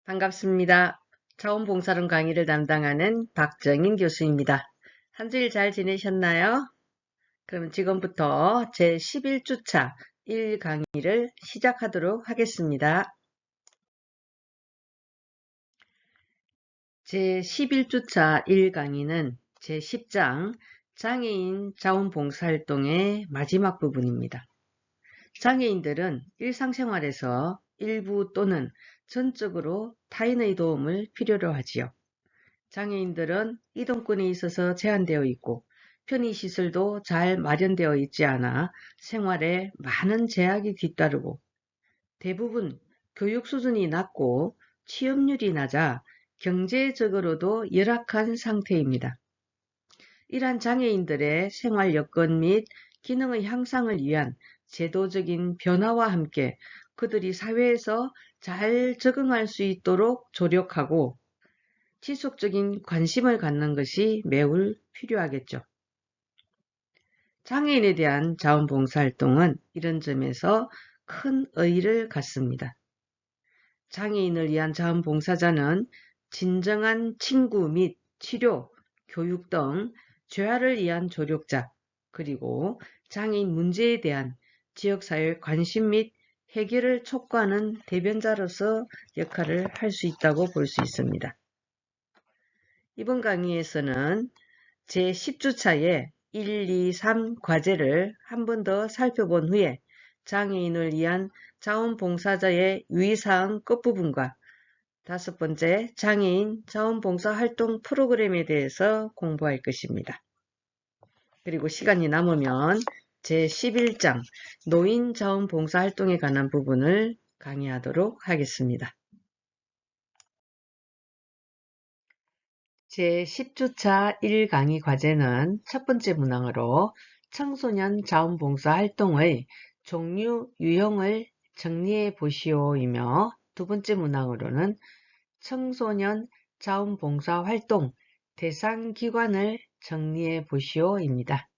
반갑습니다. 자원봉사론 강의를 담당하는 박정인 교수입니다. 한 주일 잘 지내셨나요? 그럼 지금부터 제11주차 1강의를 시작하도록 하겠습니다. 제11주차 1강의는 제10장 장애인 자원봉사활동의 마지막 부분입니다. 장애인들은 일상생활에서 일부 또는 전적으로 타인의 도움을 필요로 하지요. 장애인들은 이동권에 있어서 제한되어 있고 편의시설도 잘 마련되어 있지 않아 생활에 많은 제약이 뒤따르고 대부분 교육 수준이 낮고 취업률이 낮아 경제적으로도 열악한 상태입니다. 이러한 장애인들의 생활 여건 및 기능의 향상을 위한 제도적인 변화와 함께 그들이 사회에서 잘 적응할 수 있도록 조력하고 지속적인 관심을 갖는 것이 매우 필요하겠죠. 장애인에 대한 자원봉사활동은 이런 점에서 큰 의의를 갖습니다. 장애인을 위한 자원봉사자는 진정한 친구 및 치료, 교육 등 재활을 위한 조력자, 그리고 장애인 문제에 대한 지역사회 관심 및 해결을 촉구하는 대변자로서 역할을 할 수 있다고 볼 수 있습니다. 이번 강의에서는 제10주차의 1, 2, 3 과제를 한 번 더 살펴본 후에 장애인을 위한 자원봉사자의 유의사항 끝부분과 5번째 장애인 자원봉사활동 프로그램에 대해서 공부할 것입니다. 그리고 시간이 남으면 제11장 노인 자원봉사활동에 관한 부분을 강의하도록 하겠습니다. 제10주차 1강의 과제는 첫 번째 문항으로 청소년 자원봉사 활동의 종류, 유형을 정리해 보시오이며 두 번째 문항으로는 청소년 자원봉사 활동 대상 기관을 정리해 보시오입니다.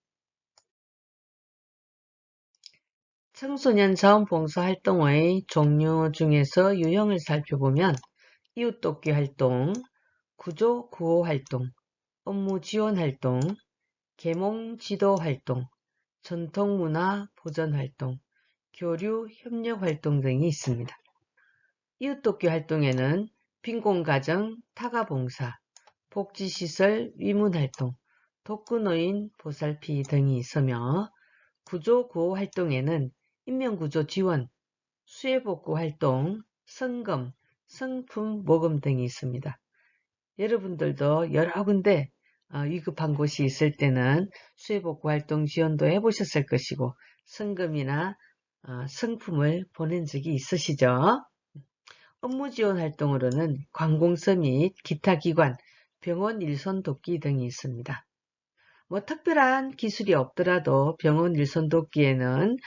청소년 자원봉사 활동의 종류 중에서 유형을 살펴보면 이웃돕기 활동, 구조 구호 활동, 업무 지원 활동, 계몽 지도 활동, 전통문화 보전 활동, 교류 협력 활동 등이 있습니다. 이웃돕기 활동에는 빈곤가정 타가봉사, 복지시설 위문 활동, 독거노인 보살피 등이 있으며 구조 구호 활동에는 인명구조 지원, 수해복구 활동, 성금, 성품 모금 등이 있습니다. 여러분들도 여러 군데 위급한 곳이 있을 때는 수해복구 활동 지원도 해보셨을 것이고 성금이나 성품을 보낸 적이 있으시죠? 업무 지원 활동으로는 관공서 및 기타 기관, 병원 일손 돕기 등이 있습니다. 특별한 기술이 없더라도 병원 일손 돕기에는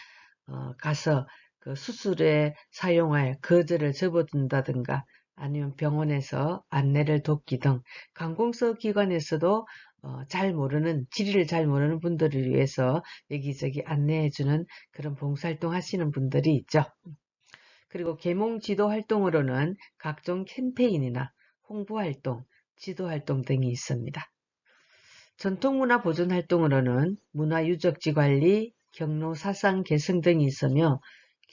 가서 그 수술에 사용할 거즈를 접어둔다든가 아니면 병원에서 안내를 돕기 등 관공서 기관에서도 지리를 잘 모르는 분들을 위해서 여기저기 안내해주는 그런 봉사활동 하시는 분들이 있죠. 그리고 계몽 지도 활동으로는 각종 캠페인이나 홍보활동, 지도활동 등이 있습니다. 전통문화 보존 활동으로는 문화유적지 관리, 경로 사상 계승 등이 있으며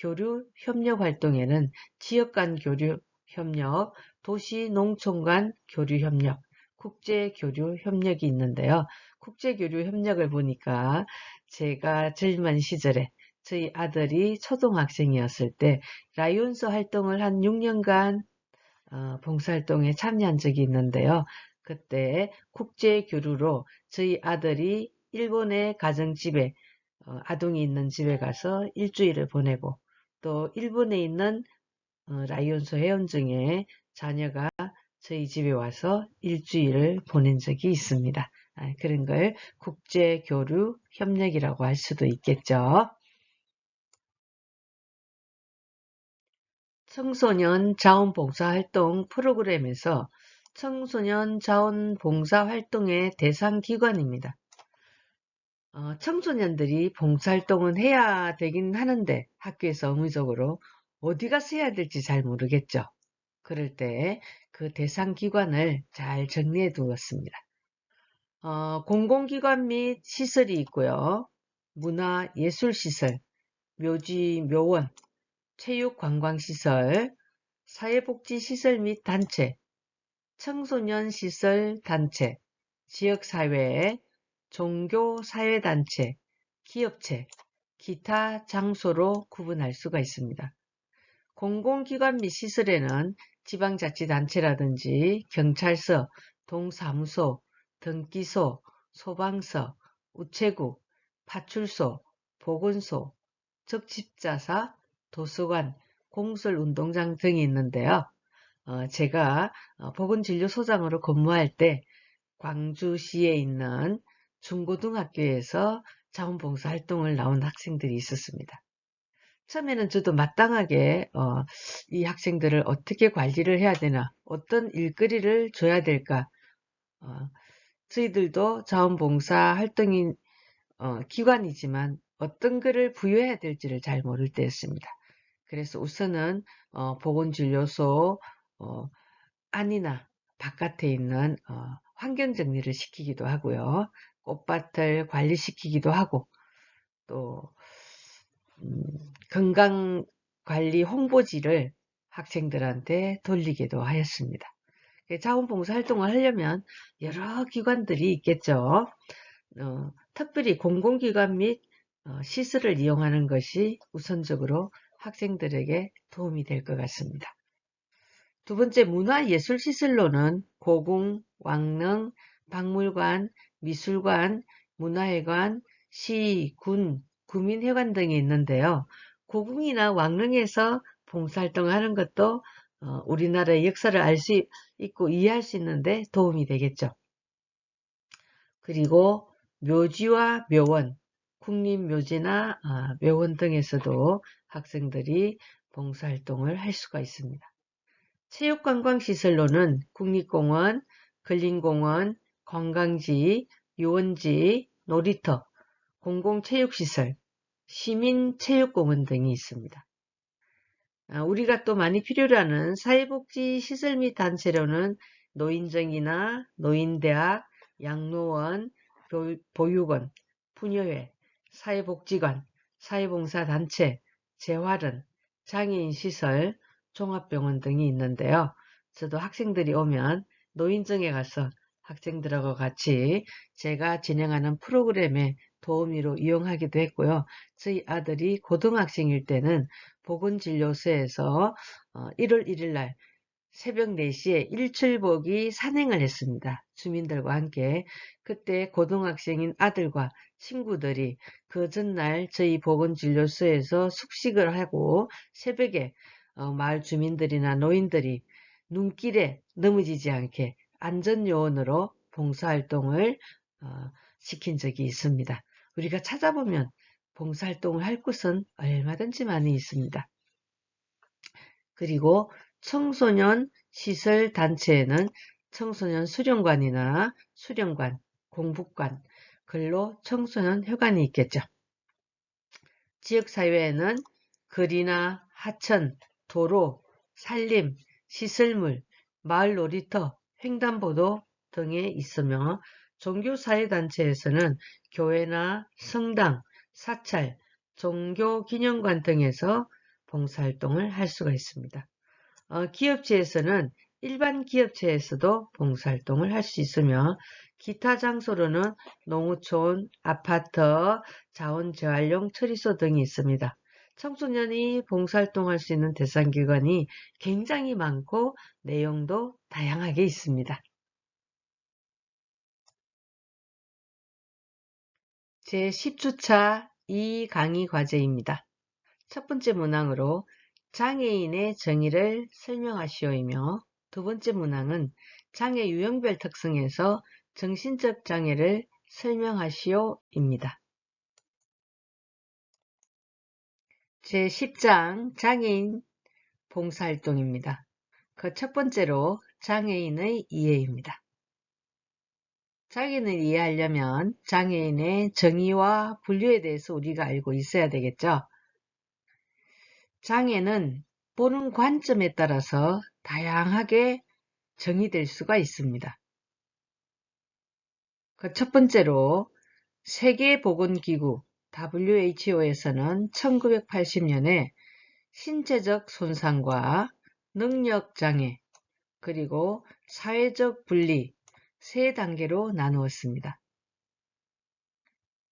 교류 협력 활동에는 지역 간 교류 협력, 도시 농촌 간 교류 협력, 국제 교류 협력이 있는데요. 국제 교류 협력을 보니까 제가 젊은 시절에 저희 아들이 초등학생이었을 때 라이온스 활동을 한 6년간 봉사활동에 참여한 적이 있는데요. 그때 국제 교류로 저희 아들이 일본의 가정집에 아동이 있는 집에 가서 일주일을 보내고 또 일본에 있는 라이온스 회원증의 자녀가 저희 집에 와서 일주일을 보낸 적이 있습니다. 그런 걸 국제교류 협력이라고 할 수도 있겠죠. 청소년 자원봉사활동 프로그램에서 청소년 자원봉사활동의 대상 기관입니다. 청소년들이 봉사활동은 해야 되긴 하는데 학교에서 의무적으로 어디 가서 해야 될지 잘 모르겠죠. 그럴 때 그 대상 기관을 잘 정리해 두었습니다. 공공기관 및 시설이 있고요. 문화예술시설, 묘지, 묘원, 체육관광시설, 사회복지시설 및 단체, 청소년시설 단체, 지역사회, 종교사회단체, 기업체, 기타 장소로 구분할 수가 있습니다. 공공기관 및 시설에는 지방자치단체라든지 경찰서, 동사무소, 등기소, 소방서, 우체국, 파출소, 보건소, 적십자사, 도서관, 공설운동장 등이 있는데요. 제가 보건진료소장으로 근무할 때 광주시에 있는 중고등학교에서 자원봉사활동을 나온 학생들이 있었습니다. 처음에는 저도 마땅하게 이 학생들을 어떻게 관리를 해야 되나, 어떤 일거리를 줘야 될까, 저희들도 자원봉사활동인 기관이지만 어떤 글을 부여해야 될지를 잘 모를 때였습니다. 그래서 우선은 보건진료소 안이나 바깥에 있는 환경정리를 시키기도 하고요. 꽃밭을 관리시키기도 하고 또 건강관리 홍보지를 학생들한테 돌리기도 하였습니다. 자원봉사활동을 하려면 여러 기관들이 있겠죠. 특별히 공공기관 및 시설을 이용하는 것이 우선적으로 학생들에게 도움이 될 것 같습니다. 두 번째, 문화예술시설로는 고궁, 왕릉, 박물관, 미술관, 문화회관, 시, 군, 구민회관 등이 있는데요. 고궁이나 왕릉에서 봉사활동을 하는 것도 우리나라의 역사를 알 수 있고 이해할 수 있는데 도움이 되겠죠. 그리고 묘지와 묘원, 국립묘지나 묘원 등에서도 학생들이 봉사활동을 할 수가 있습니다. 체육관광시설로는 국립공원, 근린공원, 관광지, 유원지, 놀이터, 공공체육시설, 시민체육공원 등이 있습니다. 우리가 또 많이 필요로 하는 사회복지시설 및 단체로는 노인정이나 노인대학, 양로원, 보육원, 부녀회, 사회복지관, 사회봉사단체, 재활원, 장애인시설, 종합병원 등이 있는데요. 저도 학생들이 오면 노인정에 가서 학생들하고 같이 제가 진행하는 프로그램에 도우미로 이용하기도 했고요. 저희 아들이 고등학생일 때는 보건진료소에서 1월 1일 날 새벽 4시에 일출보기 산행을 했습니다. 주민들과 함께. 그때 고등학생인 아들과 친구들이 그 전날 저희 보건진료소에서 숙식을 하고 새벽에 마을 주민들이나 노인들이 눈길에 넘어지지 않게 안전요원으로 봉사활동을 시킨 적이 있습니다. 우리가 찾아보면 봉사활동을 할 곳은 얼마든지 많이 있습니다. 그리고 청소년 시설 단체에는 청소년 수련관이나 수련관, 공부관, 근로 청소년 회관이 있겠죠. 지역사회에는 거리나 하천, 도로, 산림, 시설물, 마을 놀이터, 횡단보도 등에 있으며 종교사회단체에서는 교회나 성당, 사찰, 종교기념관 등에서 봉사활동을 할 수가 있습니다. 기업체에서는 일반 기업체에서도 봉사활동을 할 수 있으며 기타 장소로는 농어촌, 아파트, 자원재활용 처리소 등이 있습니다. 청소년이 봉사활동할 수 있는 대상기관이 굉장히 많고 내용도 다양하게 있습니다. 제10주차 2강의 과제입니다. 첫 번째 문항으로 장애인의 정의를 설명하시오이며 두 번째 문항은 장애 유형별 특성에서 정신적 장애를 설명하시오입니다. 제10장 장애인 봉사활동입니다. 그 첫 번째로 장애인의 이해입니다. 장애인을 이해하려면 장애인의 정의와 분류에 대해서 우리가 알고 있어야 되겠죠. 장애는 보는 관점에 따라서 다양하게 정의될 수가 있습니다. 그 첫 번째로 세계보건기구 WHO에서는 1980년에 신체적 손상과 능력장애 그리고 사회적 분리 세 단계로 나누었습니다.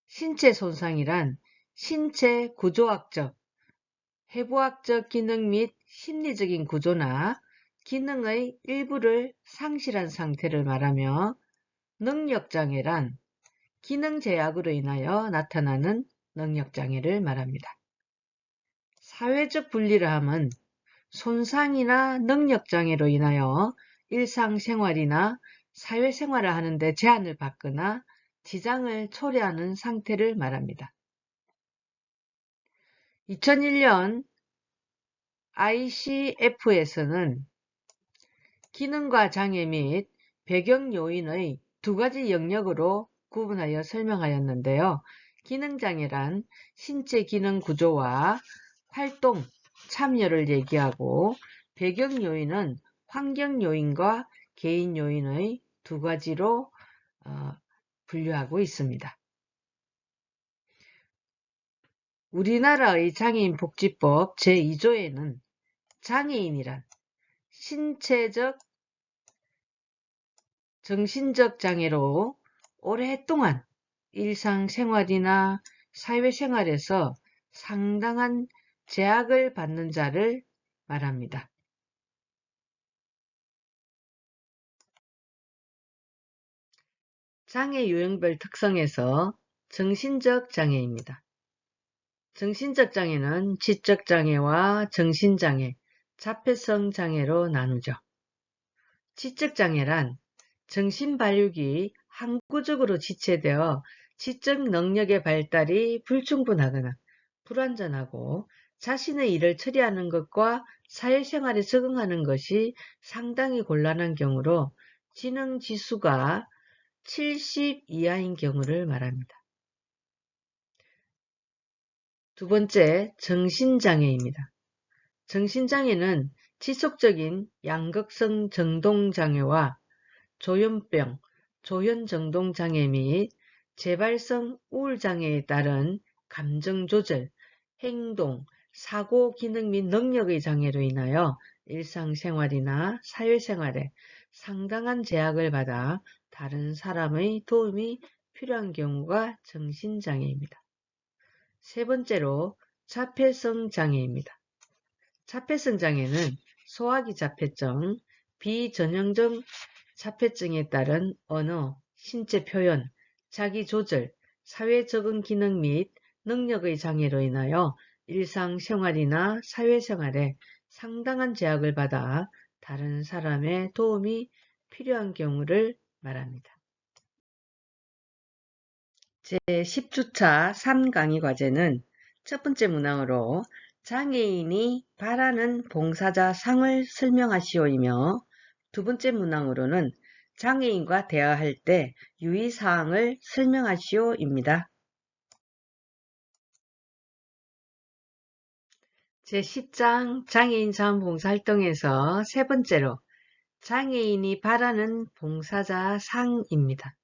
신체 손상이란 신체 구조학적, 해부학적 기능 및 심리적인 구조나 기능의 일부를 상실한 상태를 말하며 능력장애란 기능 제약으로 인하여 나타나는 능력장애를 말합니다. 사회적 분리를 함은 손상이나 능력장애로 인하여 일상생활이나 사회생활을 하는데 제한을 받거나 지장을 초래하는 상태를 말합니다. 2001년 ICF에서는 기능과 장애 및 배경 요인의 두 가지 영역으로 구분하여 설명하였는데요. 기능장애란 신체 기능 구조와 활동, 참여를 얘기하고 배경 요인은 환경 요인과 개인 요인의 두 가지로 분류하고 있습니다. 우리나라의 장애인복지법 제2조에는 장애인이란 신체적, 정신적 장애로 오랫동안 일상생활이나 사회생활에서 상당한 제약을 받는 자를 말합니다. 장애 유형별 특성에서 정신적 장애입니다. 정신적 장애는 지적 장애와 정신장애, 자폐성 장애로 나누죠. 지적 장애란 정신 발육이 항구적으로 지체되어 지적 능력의 발달이 불충분하거나 불완전하고 자신의 일을 처리하는 것과 사회생활에 적응하는 것이 상당히 곤란한 경우로 지능 지수가 70 이하인 경우를 말합니다. 두 번째, 정신장애입니다. 정신장애는 지속적인 양극성 정동장애와 조현병, 조현정동장애 및 재발성 우울장애에 따른 감정조절, 행동, 사고 기능 및 능력의 장애로 인하여 일상생활이나 사회생활에 상당한 제약을 받아 다른 사람의 도움이 필요한 경우가 정신장애입니다. 세 번째로 자폐성 장애입니다. 자폐성 장애는 소화기 자폐증, 비전형적 자폐증에 따른 언어, 신체 표현, 자기 조절, 사회 적응 기능 및 능력의 장애로 인하여 일상생활이나 사회생활에 상당한 제약을 받아 다른 사람의 도움이 필요한 경우를 말합니다. 제10주차 3강의 과제는 첫 번째 문항으로 장애인이 바라는 봉사자 상을 설명하시오이며 두 번째 문항으로는 장애인과 대화할 때 유의사항을 설명하시오입니다. 제10장 장애인 자원봉사활동에서 세 번째로 장애인이 바라는 봉사자 상입니다.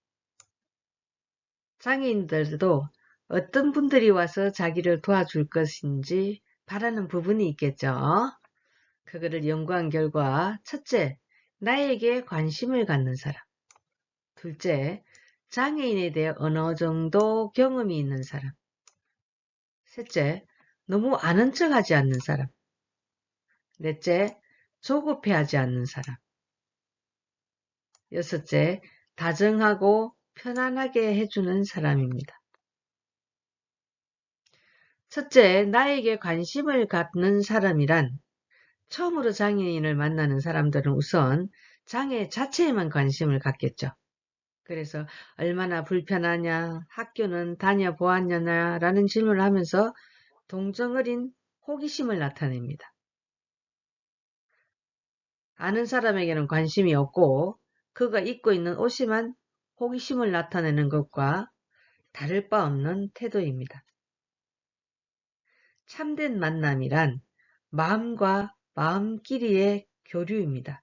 장애인들도 어떤 분들이 와서 자기를 도와줄 것인지 바라는 부분이 있겠죠. 그거를 연구한 결과 첫째, 나에게 관심을 갖는 사람. 둘째, 장애인에 대해 어느 정도 경험이 있는 사람. 셋째, 너무 아는 척하지 않는 사람. 넷째, 조급해하지 않는 사람. 여섯째, 다정하고 편안하게 해주는 사람입니다. 첫째, 나에게 관심을 갖는 사람이란 처음으로 장애인을 만나는 사람들은 우선 장애 자체에만 관심을 갖겠죠. 그래서 얼마나 불편하냐, 학교는 다녀보았느냐 라는 질문을 하면서 동정어린 호기심을 나타냅니다. 아는 사람에게는 관심이 없고 그가 입고 있는 옷에만 호기심을 나타내는 것과 다를 바 없는 태도입니다. 참된 만남이란 마음과 마음끼리의 교류입니다.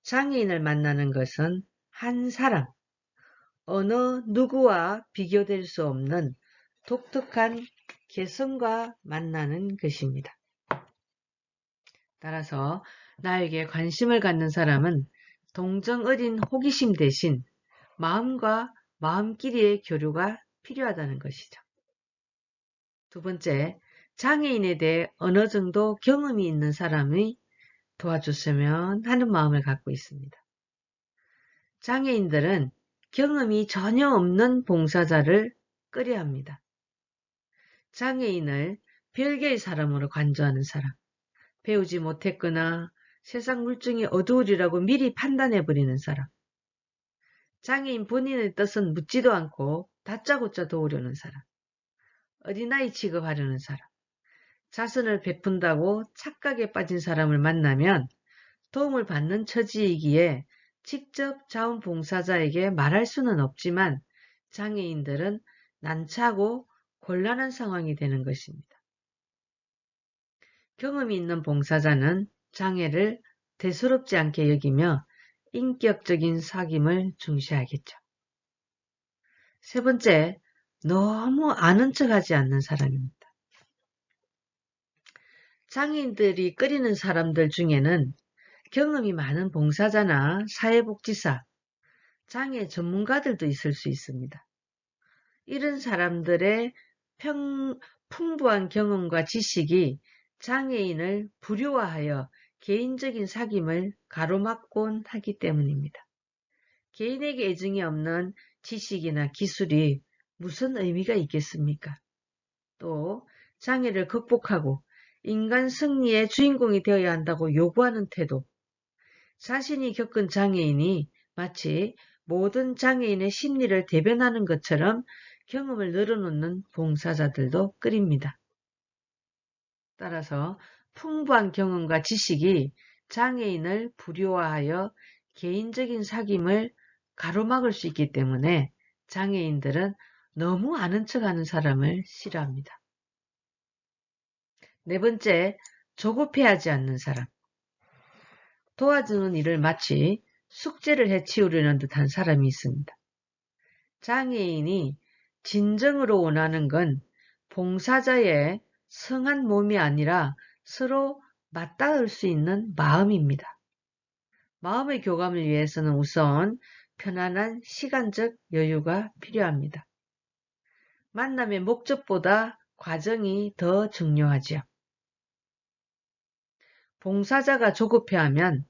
장애인을 만나는 것은 한 사람, 어느 누구와 비교될 수 없는 독특한 개성과 만나는 것입니다. 따라서 나에게 관심을 갖는 사람은 동정 어린 호기심 대신 마음과 마음끼리의 교류가 필요하다는 것이죠. 두 번째, 장애인에 대해 어느 정도 경험이 있는 사람이 도와줬으면 하는 마음을 갖고 있습니다. 장애인들은 경험이 전혀 없는 봉사자를 끌어야 합니다. 장애인을 별개의 사람으로 간주하는 사람, 배우지 못했거나 세상 물정이 어두우리라고 미리 판단해버리는 사람, 장애인 본인의 뜻은 묻지도 않고 다짜고짜 도우려는 사람, 어린아이 취급하려는 사람, 자선을 베푼다고 착각에 빠진 사람을 만나면 도움을 받는 처지이기에 직접 자원봉사자에게 말할 수는 없지만 장애인들은 난처하고 곤란한 상황이 되는 것입니다. 경험이 있는 봉사자는 장애를 대수롭지 않게 여기며 인격적인 사귐을 중시하겠죠. 세 번째, 너무 아는 척하지 않는 사람입니다. 장애인들이 끌이는 사람들 중에는 경험이 많은 봉사자나 사회복지사, 장애 전문가들도 있을 수 있습니다. 이런 사람들의 풍부한 경험과 지식이 장애인을 불효화하여 개인적인 사귐을 가로막곤 하기 때문입니다. 개인에게 애증이 없는 지식이나 기술이 무슨 의미가 있겠습니까? 또 장애를 극복하고 인간 승리의 주인공이 되어야 한다고 요구하는 태도, 자신이 겪은 장애인이 마치 모든 장애인의 심리를 대변하는 것처럼 경험을 늘어놓는 봉사자들도 끓입니다. 따라서 풍부한 경험과 지식이 장애인을 불효화하여 개인적인 사귐을 가로막을 수 있기 때문에 장애인들은 너무 아는 척하는 사람을 싫어합니다. 네 번째, 조급해하지 않는 사람. 도와주는 일을 마치 숙제를 해치우려는 듯한 사람이 있습니다. 장애인이 진정으로 원하는 건 봉사자의 성한 몸이 아니라 서로 맞닿을 수 있는 마음입니다. 마음의 교감을 위해서는 우선 편안한 시간적 여유가 필요합니다. 만남의 목적보다 과정이 더 중요하지요. 봉사자가 조급해하면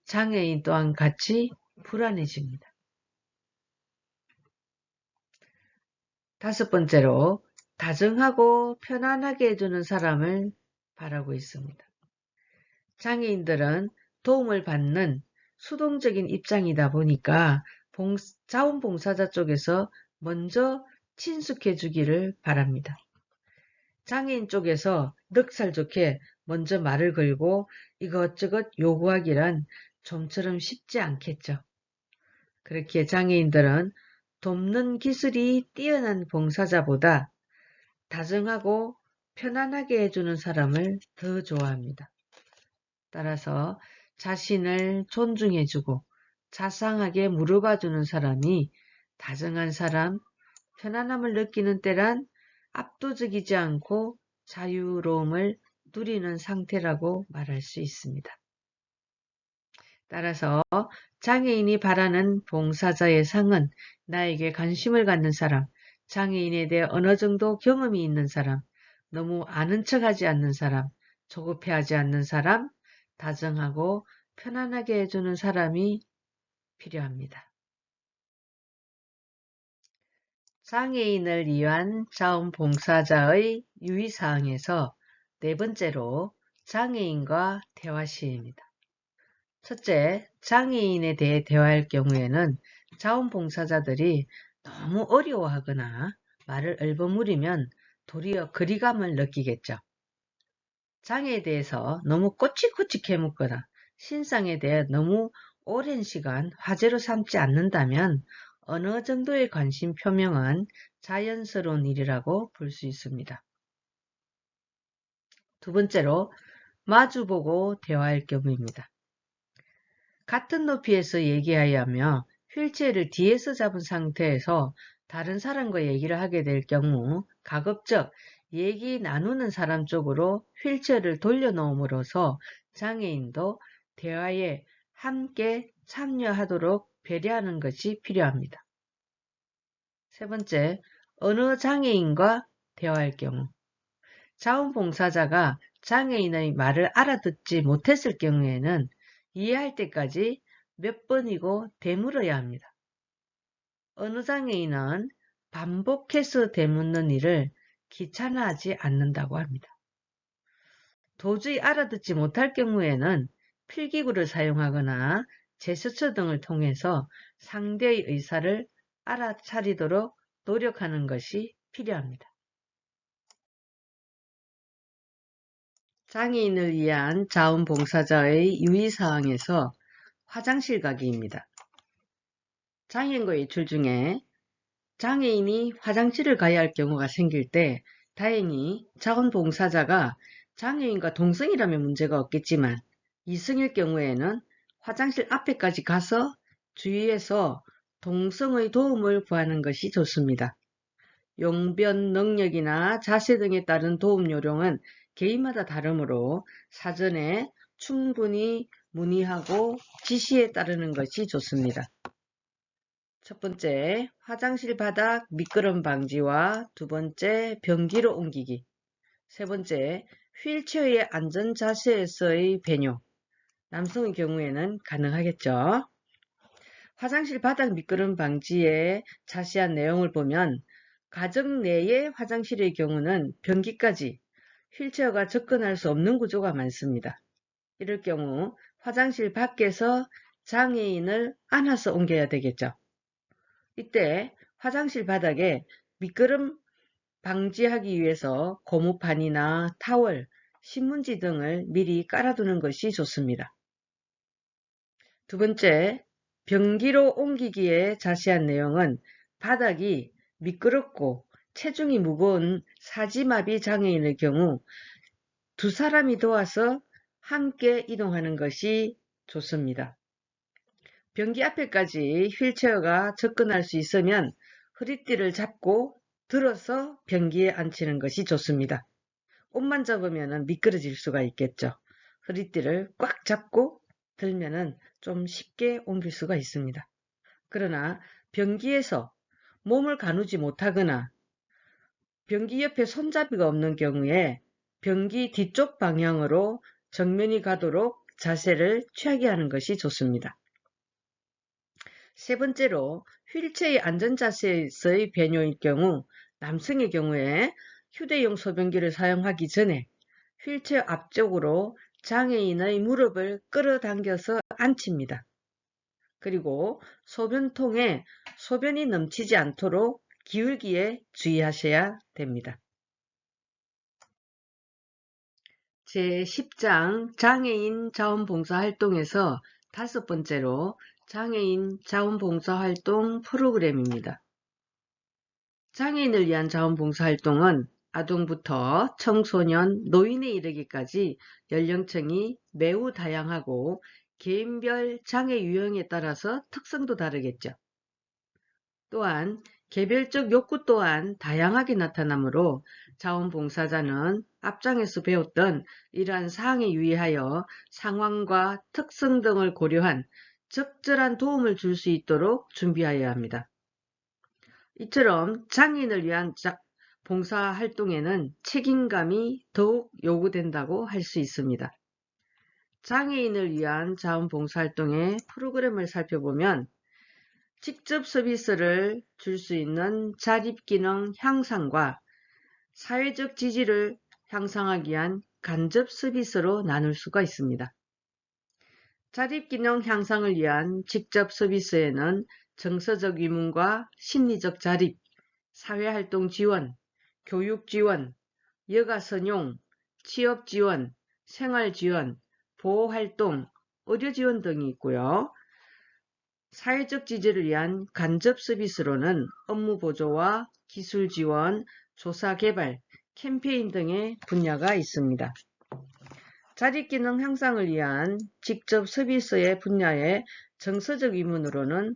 장애인 또한 같이 불안해집니다. 다섯 번째로 다정하고 편안하게 해주는 사람을 바라고 있습니다. 장애인들은 도움을 받는 수동적인 입장이다 보니까 자원봉사자 쪽에서 먼저 친숙해 주기를 바랍니다. 장애인 쪽에서 넉살 좋게 먼저 말을 걸고 이것저것 요구하기란 좀처럼 쉽지 않겠죠. 그렇게 장애인들은 돕는 기술이 뛰어난 봉사자보다 다정하고 편안하게 해주는 사람을 더 좋아합니다. 따라서 자신을 존중해주고 자상하게 물어봐주는 사람이 다정한 사람, 편안함을 느끼는 때란 압도적이지 않고 자유로움을 누리는 상태라고 말할 수 있습니다. 따라서 장애인이 바라는 봉사자의 상은 나에게 관심을 갖는 사람, 장애인에 대해 어느 정도 경험이 있는 사람, 너무 아는 척하지 않는 사람, 조급해하지 않는 사람, 다정하고 편안하게 해주는 사람이 필요합니다. 장애인을 위한 자원봉사자의 유의사항에서 네 번째로 장애인과 대화 시입니다. 첫째, 장애인에 대해 대화할 경우에는 자원봉사자들이 너무 어려워하거나 말을 얼버무리면 도리어 거리감을 느끼겠죠. 장애에 대해서 너무 꼬치꼬치 캐묻거나 신상에 대해 너무 오랜 시간 화제로 삼지 않는다면 어느 정도의 관심 표명은 자연스러운 일이라고 볼 수 있습니다. 두 번째로 마주보고 대화할 경우입니다. 같은 높이에서 얘기하여 휠체어를 뒤에서 잡은 상태에서 다른 사람과 얘기를 하게 될 경우 가급적 얘기 나누는 사람 쪽으로 휠체어를 돌려놓음으로써 장애인도 대화에 함께 참여하도록 배려하는 것이 필요합니다. 세 번째, 언어 장애인과 대화할 경우 자원봉사자가 장애인의 말을 알아듣지 못했을 경우에는 이해할 때까지 몇 번이고 되물어야 합니다. 언어장애인은 반복해서 되묻는 일을 귀찮아하지 않는다고 합니다. 도저히 알아듣지 못할 경우에는 필기구를 사용하거나 제스처 등을 통해서 상대의 의사를 알아차리도록 노력하는 것이 필요합니다. 장애인을 위한 자원봉사자의 유의사항에서 화장실 가기입니다. 장애인과 외출 중에 장애인이 화장실을 가야 할 경우가 생길 때 다행히 자원봉사자가 장애인과 동성이라면 문제가 없겠지만 이성일 경우에는 화장실 앞에까지 가서 주위에서 동성의 도움을 구하는 것이 좋습니다. 용변 능력이나 자세 등에 따른 도움 요령은 개인마다 다르므로 사전에 충분히 문의하고 지시에 따르는 것이 좋습니다. 첫 번째, 화장실 바닥 미끄럼 방지와 두 번째, 변기로 옮기기. 세 번째, 휠체어의 안전 자세에서의 배뇨. 남성의 경우에는 가능하겠죠. 화장실 바닥 미끄럼 방지의 자세한 내용을 보면 가정 내의 화장실의 경우는 변기까지 휠체어가 접근할 수 없는 구조가 많습니다. 이럴 경우 화장실 밖에서 장애인을 안아서 옮겨야 되겠죠. 이때 화장실 바닥에 미끄럼 방지하기 위해서 고무판이나 타월, 신문지 등을 미리 깔아두는 것이 좋습니다. 두 번째, 변기로 옮기기의 자세한 내용은 바닥이 미끄럽고 체중이 무거운 사지마비 장애인의 경우 두 사람이 도와서 함께 이동하는 것이 좋습니다. 변기 앞에까지 휠체어가 접근할 수 있으면 허리띠를 잡고 들어서 변기에 앉히는 것이 좋습니다. 옷만 잡으면 미끄러질 수가 있겠죠. 허리띠를 꽉 잡고 들면 좀 쉽게 옮길 수가 있습니다. 그러나 변기에서 몸을 가누지 못하거나 변기 옆에 손잡이가 없는 경우에 변기 뒤쪽 방향으로 정면이 가도록 자세를 취하게 하는 것이 좋습니다. 세 번째로 휠체어의 안전자세에서의 배뇨일 경우 남성의 경우에 휴대용 소변기를 사용하기 전에 휠체어 앞쪽으로 장애인의 무릎을 끌어당겨서 앉힙니다. 그리고 소변통에 소변이 넘치지 않도록 기울기에 주의하셔야 됩니다. 제10장 장애인 자원봉사활동에서 다섯 번째로 장애인 자원봉사활동 프로그램입니다. 장애인을 위한 자원봉사활동은 아동부터 청소년, 노인에 이르기까지 연령층이 매우 다양하고 개인별 장애 유형에 따라서 특성도 다르겠죠. 또한 개별적 욕구 또한 다양하게 나타나므로 자원봉사자는 앞장에서 배웠던 이러한 사항에 유의하여 상황과 특성 등을 고려한 적절한 도움을 줄 수 있도록 준비하여야 합니다. 이처럼 장애인을 위한 봉사활동에는 책임감이 더욱 요구된다고 할 수 있습니다. 장애인을 위한 자원봉사활동의 프로그램을 살펴보면 직접 서비스를 줄 수 있는 자립기능 향상과 사회적 지지를 향상하기 위한 간접 서비스로 나눌 수가 있습니다. 자립기능 향상을 위한 직접 서비스에는 정서적 위문과 심리적 자립, 사회활동 지원, 교육 지원, 여가 선용, 취업 지원, 생활 지원, 보호활동, 의료 지원 등이 있고요. 사회적 지지를 위한 간접 서비스로는 업무 보조와 기술 지원, 조사 개발, 캠페인 등의 분야가 있습니다. 자립기능 향상을 위한 직접 서비스의 분야의 정서적 이문으로는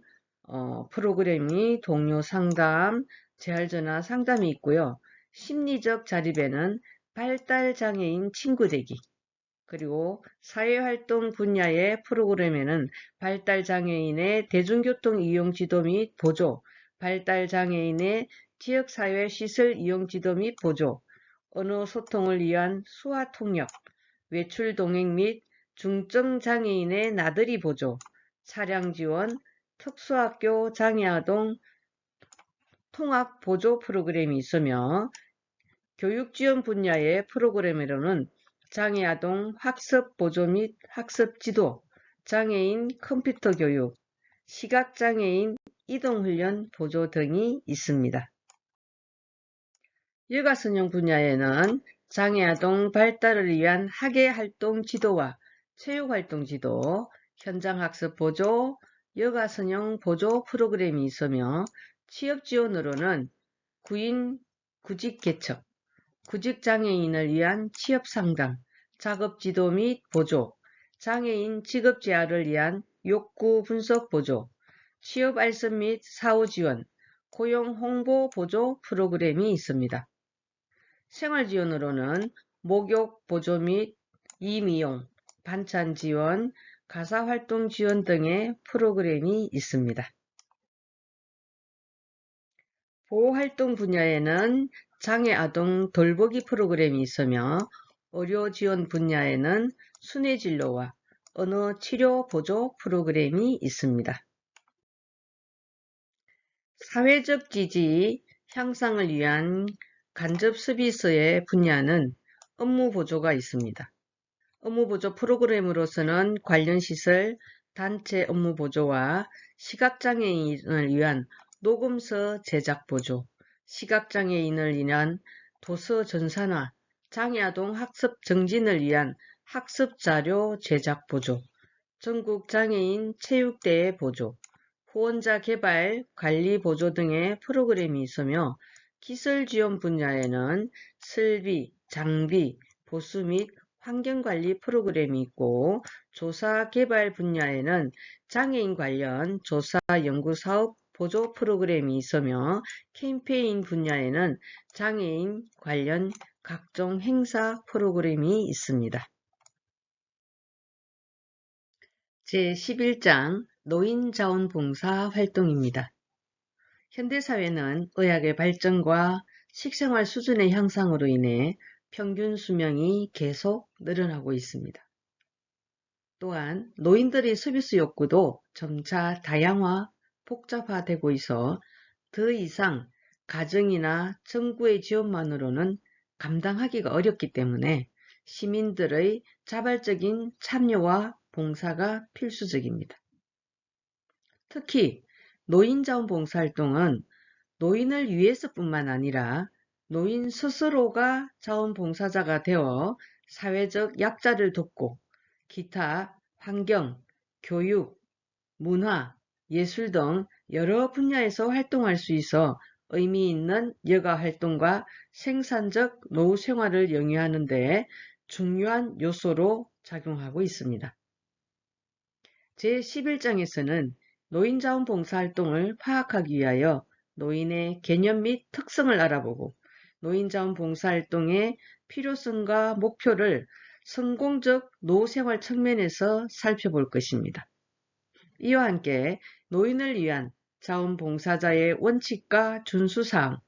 프로그램이 동료 상담, 재활전화 상담이 있고요. 심리적 자립에는 발달장애인 친구되기, 그리고 사회활동 분야의 프로그램에는 발달장애인의 대중교통 이용 지도 및 보조, 발달장애인의 지역사회 시설 이용 지도 및 보조, 언어 소통을 위한 수화 통역, 외출 동행 및 중증장애인의 나들이 보조, 차량 지원, 특수학교 장애아동 통학 보조 프로그램이 있으며 교육 지원 분야의 프로그램으로는 장애아동 학습 보조 및 학습 지도, 장애인 컴퓨터 교육, 시각장애인 이동훈련 보조 등이 있습니다. 여가선용 분야에는 장애아동 발달을 위한 학예활동 지도와 체육활동 지도, 현장학습 보조, 여가선용 보조 프로그램이 있으며 취업지원으로는 구인 구직개척, 구직장애인을 위한 취업상담, 작업지도 및 보조, 장애인 직업재활을 위한 욕구 분석 보조, 취업 알선 및 사후 지원, 고용 홍보 보조 프로그램이 있습니다. 생활지원으로는 목욕 보조 및 이미용, 반찬 지원, 가사활동 지원 등의 프로그램이 있습니다. 보호활동 분야에는 장애아동 돌보기 프로그램이 있으며 의료지원 분야에는 순회진료와 언어치료 보조 프로그램이 있습니다. 사회적 지지 향상을 위한 간접 서비스의 분야는 업무 보조가 있습니다. 업무 보조 프로그램으로서는 관련 시설, 단체 업무 보조와 시각장애인을 위한 녹음서 제작 보조, 시각장애인을 위한 도서 전산화, 장애아동 학습 정진을 위한 학습 자료 제작 보조, 전국 장애인 체육대회 보조, 후원자 개발, 관리 보조 등의 프로그램이 있으며 기술 지원 분야에는 설비, 장비, 보수 및 환경관리 프로그램이 있고 조사 개발 분야에는 장애인 관련 조사 연구사업 보조 프로그램이 있으며 캠페인 분야에는 장애인 관련 각종 행사 프로그램이 있습니다. 제11장 노인자원봉사 활동입니다. 현대사회는 의학의 발전과 식생활 수준의 향상으로 인해 평균 수명이 계속 늘어나고 있습니다. 또한 노인들의 서비스 욕구도 점차 다양화, 복잡화되고 있어 더 이상 가정이나 정부의 지원만으로는 감당하기가 어렵기 때문에 시민들의 자발적인 참여와 봉사가 필수적입니다. 특히 노인자원봉사활동은 노인을 위해서뿐만 아니라 노인 스스로가 자원봉사자가 되어 사회적 약자를 돕고 기타 환경, 교육, 문화, 예술 등 여러 분야에서 활동할 수 있어 의미 있는 여가활동과 생산적 노후 생활을 영위하는 데 중요한 요소로 작용하고 있습니다. 제11장에서는 노인자원봉사활동을 파악하기 위하여 노인의 개념 및 특성을 알아보고 노인자원봉사활동의 필요성과 목표를 성공적 노후생활 측면에서 살펴볼 것입니다. 이와 함께 노인을 위한 자원봉사자의 원칙과 준수사항,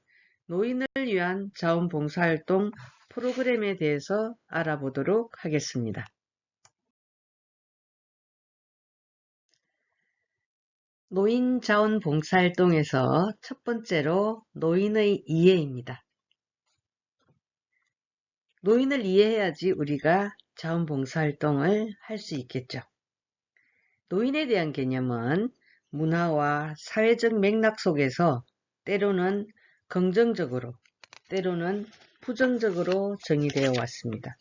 노인을 위한 자원봉사활동 프로그램에 대해서 알아보도록 하겠습니다. 노인자원봉사활동에서 첫 번째로 노인의 이해입니다. 노인을 이해해야지 우리가 자원봉사활동을 할 수 있겠죠. 노인에 대한 개념은 문화와 사회적 맥락 속에서 때로는 긍정적으로, 때로는 부정적으로 정의되어 왔습니다.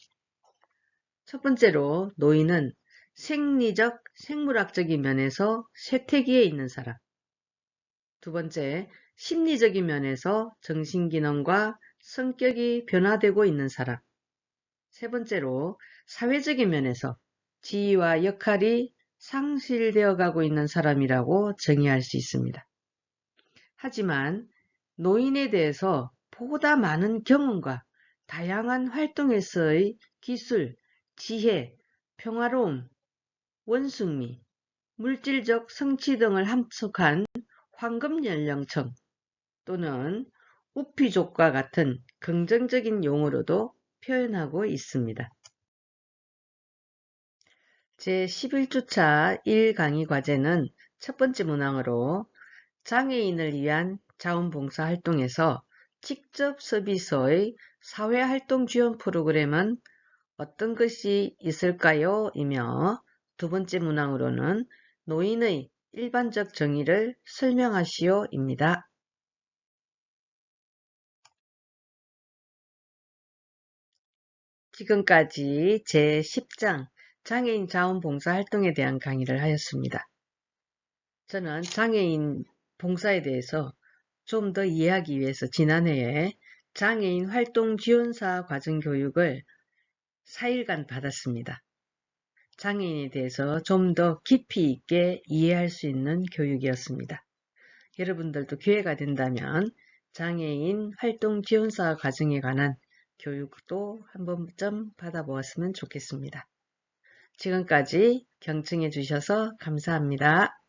첫 번째로 노인은 생리적, 생물학적인 면에서 쇠퇴기에 있는 사람. 두 번째, 심리적인 면에서 정신기능과 성격이 변화되고 있는 사람. 세 번째로 사회적인 면에서 지위와 역할이 상실되어 가고 있는 사람이라고 정의할 수 있습니다. 하지만 노인에 대해서 보다 많은 경험과 다양한 활동에서의 기술, 지혜, 평화로움, 원숭미, 물질적 성취 등을 함축한 황금연령층 또는 우피족과 같은 긍정적인 용어로도 표현하고 있습니다. 제11주차 1강의 과제는 첫 번째 문항으로 장애인을 위한 자원봉사 활동에서 직접 서비스의 사회활동 지원 프로그램은 어떤 것이 있을까요? 이며 두 번째 문항으로는 노인의 일반적 정의를 설명하시오 입니다. 지금까지 제10장 장애인 자원봉사 활동에 대한 강의를 하였습니다. 저는 장애인 봉사에 대해서 좀 더 이해하기 위해서 지난해에 장애인 활동 지원사 과정 교육을 4일간 받았습니다. 장애인에 대해서 좀 더 깊이 있게 이해할 수 있는 교육이었습니다. 여러분들도 기회가 된다면 장애인 활동 지원사 과정에 관한 교육도 한 번쯤 받아보았으면 좋겠습니다. 지금까지 경청해 주셔서 감사합니다.